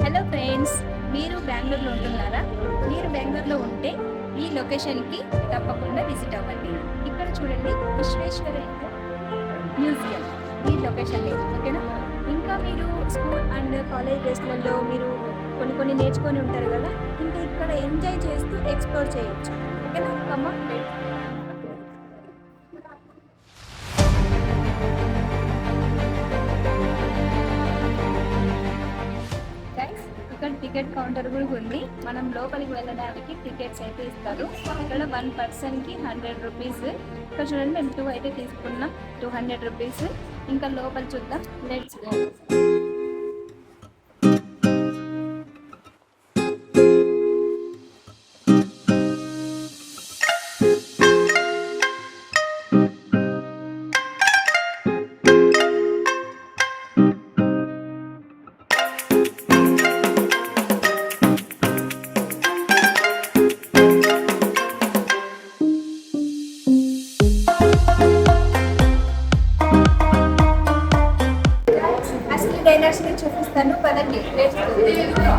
Hello friends, మీరు బెంగళూరులో ఉంటున్నారా? మీరు బెంగళూరులో ఉంటే ఈ లొకేషన్కి తప్పకుండా విజిట్ అవ్వండి. ఇక్కడ చూడండి, విశ్వేశ్వరయ్య మ్యూజియం ఈ లొకేషన్ లేదు, ఓకేనా? ఇంకా మీరు స్కూల్ అండ్ కాలేజ్ డేస్లలో మీరు కొన్ని నేర్చుకొని ఉంటారు కదా, ఇంకా ఇక్కడ ఎంజాయ్ చేస్తూ ఎక్స్ప్లోర్ చేయొచ్చు, ఓకేనా? కమ్మా గైస్, ఇక్కడ టికెట్ కౌంటర్ కూడా ఉంది. మనం లోపలికి వెళ్ళడానికి టికెట్స్ అయితే ఇస్తారు. ఇక్కడ 1 పర్సన్కి 100 రూపీస్. ఇక్కడ చూడండి, మేము 2 అయితే తీసుకున్నాం, 200 రూపీస్. ఇంకా లోపల చూద్దాం, లెట్స్ గో. అసలు డైనర్స్ని చూపిస్తాను, పదండి. Let's go.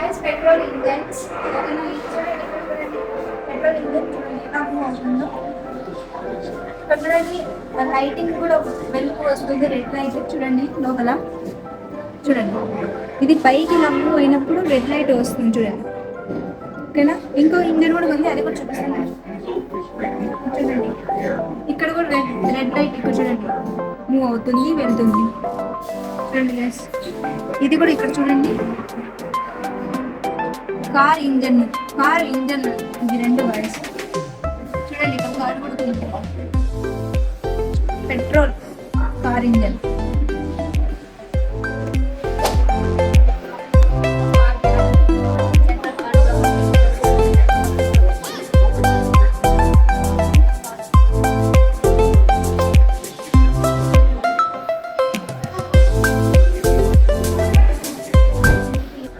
Guys petrol engines petrol engine చూడండి ఎలా మూవ్ అవుతుందో. ఇక్కడ చూడండి లైటింగ్ కూడా వెలుగు వస్తుంది, రెడ్ లైట్ చూడండి లోపల. చూడండి ఇది పైకి నమ్ము అయినప్పుడు రెడ్ లైట్ వస్తుంది చూడండి. ఓకేనా, ఇంకో ఇంజన్ కూడా ఉంది, అది కూడా చూపిస్తాను చూడండి. ఇక్కడ కూడా రెడ్ లైట్ ఇక్కడ చూడండి మూవ్ అవుతుంది, వెళ్తుంది చూడండి గైస్. ఇది కూడా ఇక్కడ చూడండి కార్ ఇంజన్ ఇది రెండు గైస్. చూడండి ఇక్కడ కార్ కూడా ఉంది, పెట్రోల్ కార్ ఇంజన్.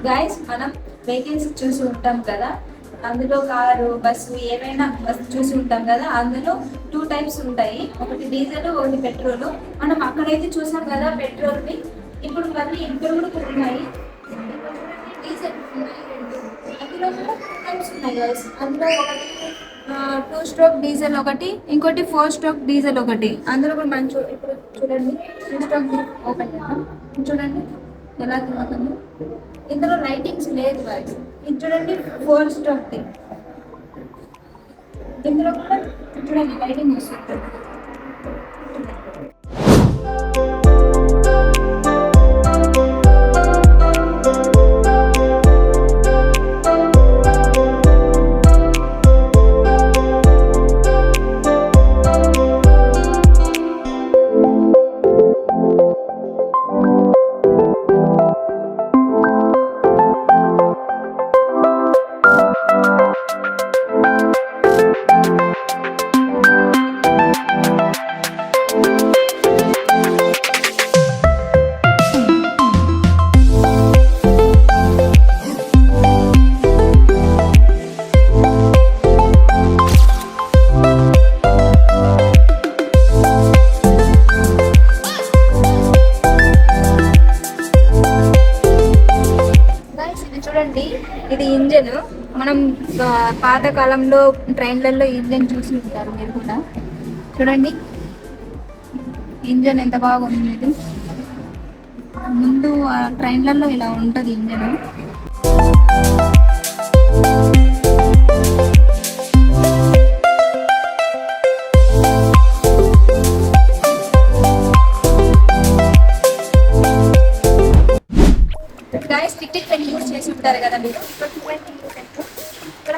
గైస్ మనం వెహికల్స్ చూసి ఉంటాం కదా, అందులో కారు బస్సు ఏమైనా బస్సు చూసి ఉంటాం కదా. అందులో 2 టైప్స్ ఉంటాయి, ఒకటి డీజిల్ ఒకటి పెట్రోల్. మనం అక్కడైతే చూసాం కదా పెట్రోల్ని. ఇప్పుడు మళ్ళీ ఇక్కడ కూడా ఉన్నాయి డీజిల్ ఉన్నాయి రెండు. అందులో కూడా 2 టైప్స్ ఉన్నాయి గైస్. అందులో ఒకటి 2 స్ట్రోక్ డీజిల్ ఒకటి, ఇంకోటి 4 స్ట్రోక్ డీజిల్ ఒకటి. అందులో కూడా మంచి ఇప్పుడు చూడండి 2 స్ట్రోక్ ఓపెన్ చేద్దాం. చూడండి ఎలా తిరుగుతుంది. ఇందులో లైటింగ్స్ లేదు గాయస్. ఇది చూడండి 4 స్ట్రోక్ ది. ఇందులో కూడా చూడండి లైటింగ్ వస్తుంది. చూడండి ఇది ఇంజన్. మనం పాతకాలంలో ట్రైన్లలో ఇంజన్ చూసి ఉంటారు మీరు కూడా. చూడండి ఇంజన్ ఎంత బాగుంది. ఇది ముందు ట్రైన్లలో ఇలా ఉంటుంది engine. Guys tick tick pen use చేసి ఉంటారు కదా మీరు. ఇక్కడ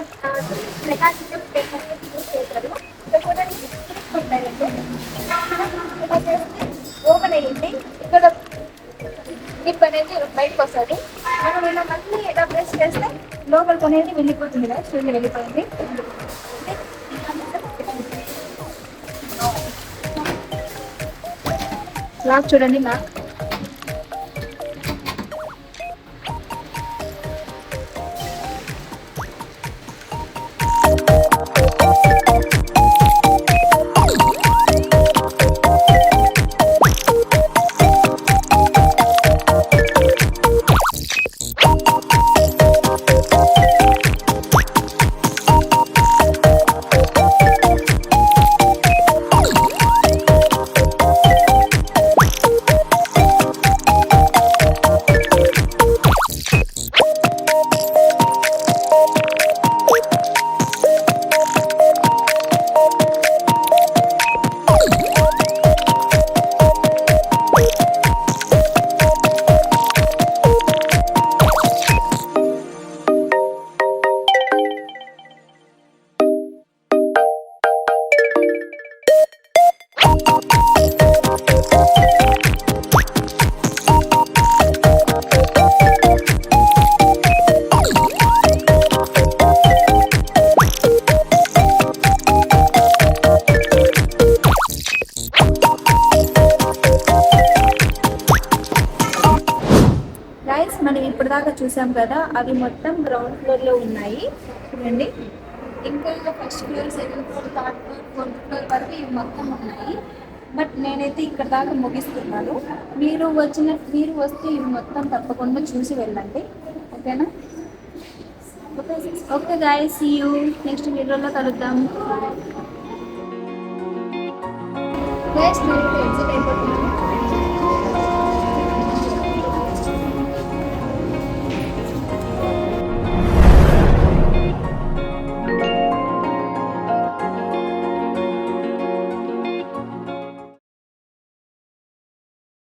ఓపెన్ అయ్యింది. ఇక్కడ టిప్ అనేది బయటకు వస్తుంది. మనం ఇలా మళ్ళీ ఇలా ప్రెస్ చేస్తే లోపల కొనేది వెళ్ళిపోతుంది కదా. చూడండి వెళ్ళిపోయింది. లాక్ చూడండి, లాక్. మనం ఇప్పటిదాకా చూసాం కదా, అవి మొత్తం గ్రౌండ్ ఫ్లోర్లో ఉన్నాయి చూడండి. ఇంకా first floor, second floor, third floor, fourth floor వరకు ఇవి మొత్తం ఉన్నాయి. బట్ నేనైతే ఇక్కడ దాకా ముగిస్తున్నాను. మీరు వస్తే ఇవి మొత్తం తప్పకుండా చూసి వెళ్ళండి, ఓకేనా. Okay guys, see you next వీడియోలో కలుద్దాం. గైస్, మీరు ఎగ్జిట్